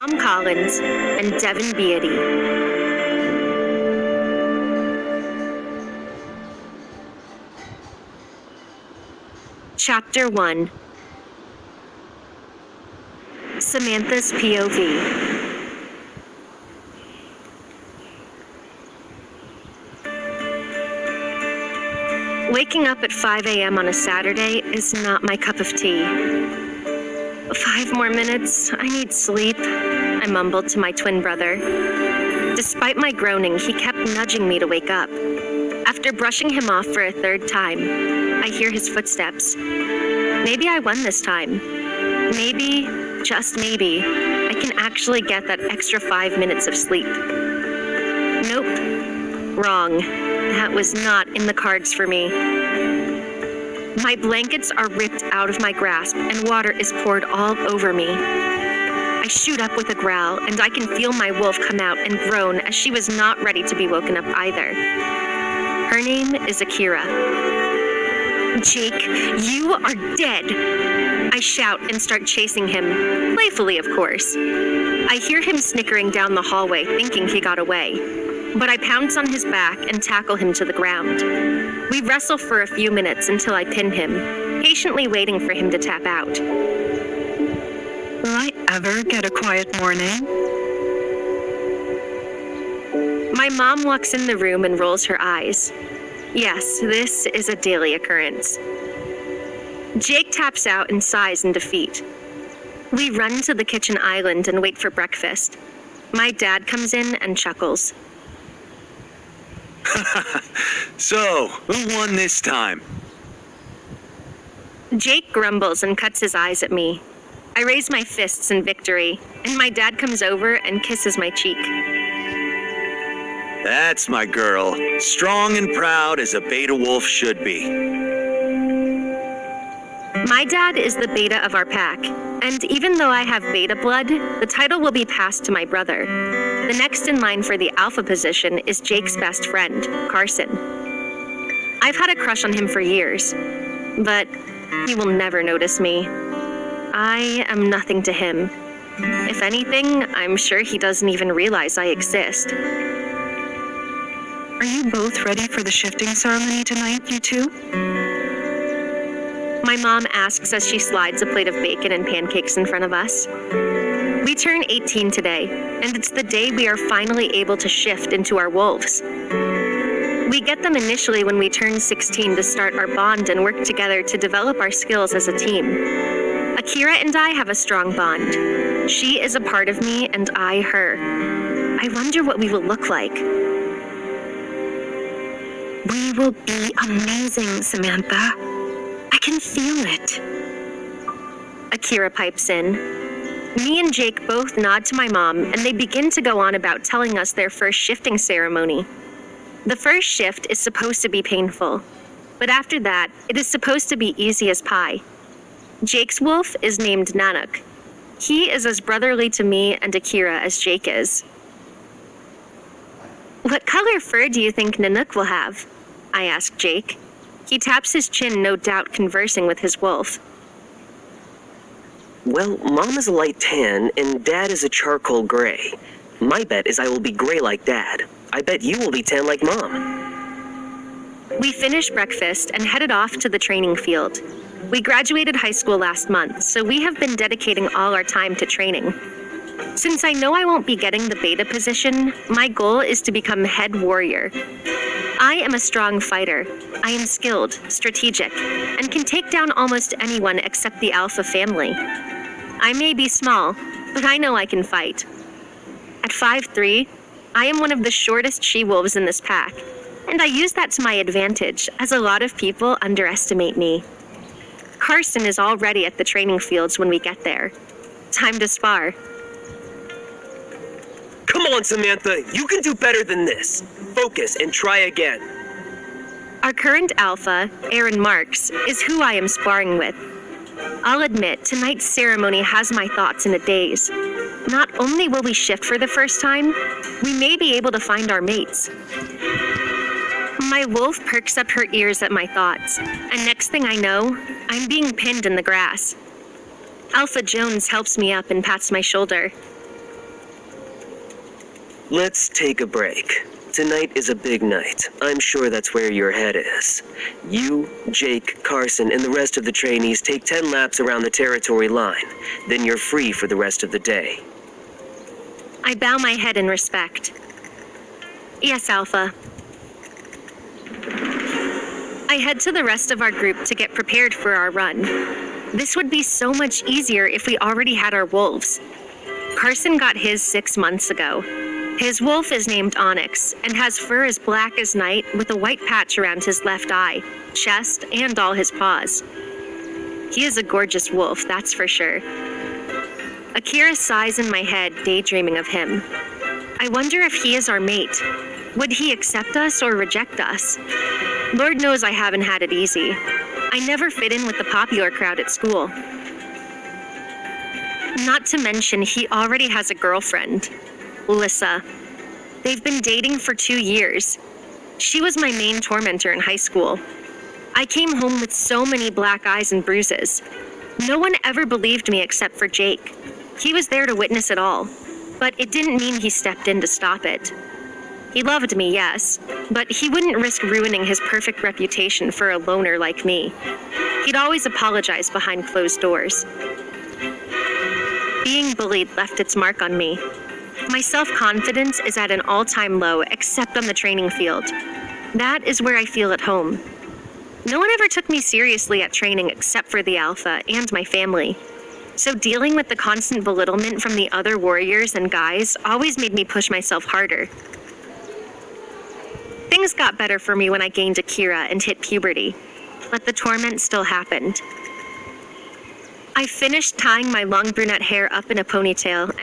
Tom Collins and Devin Beatty. Chapter 1. Samantha's POV. Waking up at 5 a.m. on a Saturday is not my cup of tea. 5 more minutes, I need sleep, I mumbled to my twin brother. Despite my groaning, he kept nudging me to wake up. After brushing him off for a third time, I hear his footsteps. Maybe I won this time. Maybe, just maybe, I can actually get that extra 5 minutes of sleep. Nope. Wrong. That was not in the cards for me. My blankets are ripped out of my grasp and water is poured all over me. I shoot up with a growl and I can feel my wolf come out and groan as she was not ready to be woken up either. Her name is Akira. Jake, you are dead! I shout and start chasing him, playfully of course. I hear him snickering down the hallway thinking he got away, but I pounce on his back and tackle him to the ground. We wrestle for a few minutes until I pin him, patiently waiting for him to tap out. Will I ever get a quiet morning? My mom walks in the room and rolls her eyes. Yes, this is a daily occurrence. Jake taps out and sighs in defeat. We run to the kitchen island and wait for breakfast. My dad comes in and chuckles. So, who won this time? Jake grumbles and cuts his eyes at me. I raise my fists in victory, and my dad comes over and kisses my cheek. That's my girl. Strong and proud as a beta wolf should be. My dad is the beta of our pack, and even though I have beta blood, the title will be passed to my brother. The next in line for the alpha position is Jake's best friend, Carson. I've had a crush on him for years, but he will never notice me. I am nothing to him. If anything, I'm sure he doesn't even realize I exist. Are you both ready for the shifting ceremony tonight, you two? My mom asks as she slides a plate of bacon and pancakes in front of us. We turn 18 today, and it's the day we are finally able to shift into our wolves. We get them initially when we turn 16 to start our bond and work together to develop our skills as a team. Akira and I have a strong bond. She is a part of me and I her. I wonder what we will look like. We will be amazing, Samantha. I can feel it. Akira pipes in. Me and Jake both nod to my mom, and they begin to go on about telling us their first shifting ceremony. The first shift is supposed to be painful, but after that, it is supposed to be easy as pie. Jake's wolf is named Nanook. He is as brotherly to me and Akira as Jake is. What color fur do you think Nanook will have? I ask Jake. He taps his chin, no doubt conversing with his wolf. Well, Mom is a light tan, and Dad is a charcoal gray. My bet is I will be gray like Dad. I bet you will be tan like Mom. We finished breakfast and headed off to the training field. We graduated high school last month, so we have been dedicating all our time to training. Since I know I won't be getting the beta position, my goal is to become head warrior. I am a strong fighter. I am skilled, strategic, and can take down almost anyone except the alpha family. I may be small, but I know I can fight. At 5'3", I am one of the shortest she-wolves in this pack, and I use that to my advantage, as a lot of people underestimate me. Carson is already at the training fields when we get there. Time to spar. Come on, Samantha, you can do better than this. Focus and try again. Our current alpha, Aaron Marks, is who I am sparring with. I'll admit, tonight's ceremony has my thoughts in a daze. Not only will we shift for the first time, we may be able to find our mates. My wolf perks up her ears at my thoughts, and next thing I know, I'm being pinned in the grass. Alpha Jones helps me up and pats my shoulder. Let's take a break. Tonight is a big night. I'm sure that's where your head is. You, Jake, Carson, and the rest of the trainees take 10 laps around the territory line. Then you're free for the rest of the day. I bow my head in respect. Yes, Alpha. I head to the rest of our group to get prepared for our run. This would be so much easier if we already had our wolves. Carson got his 6 months ago. His wolf is named Onyx and has fur as black as night with a white patch around his left eye, chest, and all his paws. He is a gorgeous wolf, that's for sure. Akira sighs in my head, daydreaming of him. I wonder if he is our mate. Would he accept us or reject us? Lord knows I haven't had it easy. I never fit in with the popular crowd at school. Not to mention, he already has a girlfriend, Lissa. They've been dating for 2 years. She was my main tormentor in high school. I came home with so many black eyes and bruises. No one ever believed me except for Jake. He was there to witness it all, but it didn't mean he stepped in to stop it. He loved me, yes, but he wouldn't risk ruining his perfect reputation for a loner like me. He'd always apologize behind closed doors. Being bullied left its mark on me. My self-confidence is at an all-time low, except on the training field. That is where I feel at home. No one ever took me seriously at training except for the Alpha and my family. So dealing with the constant belittlement from the other warriors and guys always made me push myself harder. Things got better for me when I gained Akira and hit puberty, but the torment still happened. I finished tying my long brunette hair up in a ponytail and